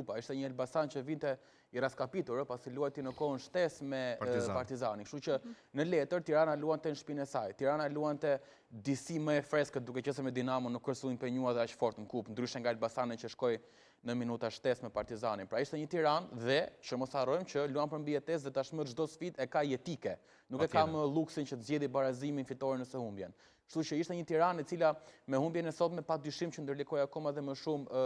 Kupa. Ishte një Elbasan që vinte i raskapitur, pasi luajti në kohën shtesë me Partizani. Kështu që në letër Tirana luante në shtëpinë e saj. Tirana luante disi më e freskët, duke qenë se me Dinamo nuk kërsu impenjua dhe aq fort në Kupë, ndryshe nga Elbasani që shkoi në minuta shtesë me Partizanin. Pra ishte një Tiranë dhe që mos harrojmë që luan për mbijetesë dhe tashmë çdo sfidë e ka jetike. Nuk e ka më luksin që të zgjidhë barazimin fitore nëse humbjen. Kështu që ishte një Tiranë e cila me humbjen e sotme padyshim që ndërlikoi akoma dhe më shumë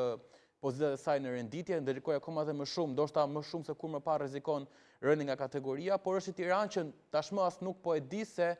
pozitat e saj në renditje, ndërlikoi akoma dhe më shumë, ndoshta më shumë se kur më parë rrezikon rënë nga kategoria, por është një Tiranë që tashmë as nuk po e di se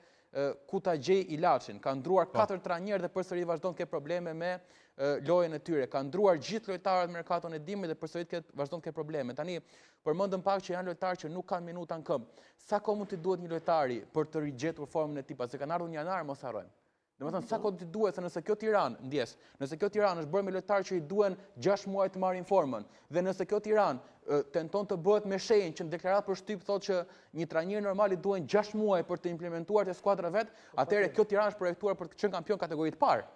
ku ta gjej ilaçin. Ka ndruar 4 trajnerë dhe përsëri vazhdon të ketë probleme me lojën e tyre. Ka ndruar gjithë lojtarët merkaton e dimrit dhe përsëri vazhdon të ketë probleme. Tani përmendëm pak që janë lojtarë që nuk kanë minuta në këmbë. Sa kohë mund t'i duhet një lojtari për të rigjetur formën e tij, pasi kanë ardhur në janar, mos harrojmë. Domethënë sa kohë t'i duhet, se nëse kjo Tiranë, ndjes, nëse kjo Tiranë është bërë me lojtarë që i duhen 6 muaj të marrin formën, dhe nëse kjo Tiranë tenton të bëhet me shenjë që në deklaratë për shtyp thotë që një trajner normal i duhen 6 muaj për të implementuar te skuadra vet, atëherë kjo Tiranë është projektuar për të qenë kampion kategori të parë.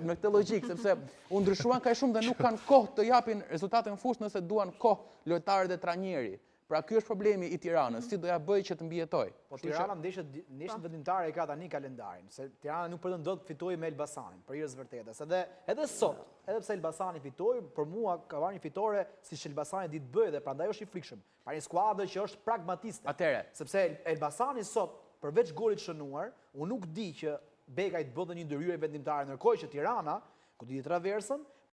Me këtë logjikë, sepse u ndryshuan kaq shumë dhe nuk kanë kohë të japin rezultate në fushë nëse duan kohë lojtarët dhe trajneri. Pra ky është problemi i Tiranës, si do ja bëj që të mbijetoj. Po Tirana ndeshjet vendimtare e ka tani kalendarin, se Tirana nuk pretendon të fitojë me Elbasanin, për hir të vërtetës. Edhe sot, edhe pse Elbasani fitoi, për mua ka marrë një fitore siç Elbasani ditë bëj dhe prandaj është i frikshëm. Pra një skuadër që është pragmatiste. Atëre, sepse Elbasani sot, përveç golit shënuar, unë nuk di që Bekaj të bënte një ndërhyrje vendimtare, ndërkohë që Tirana, ku di traversën,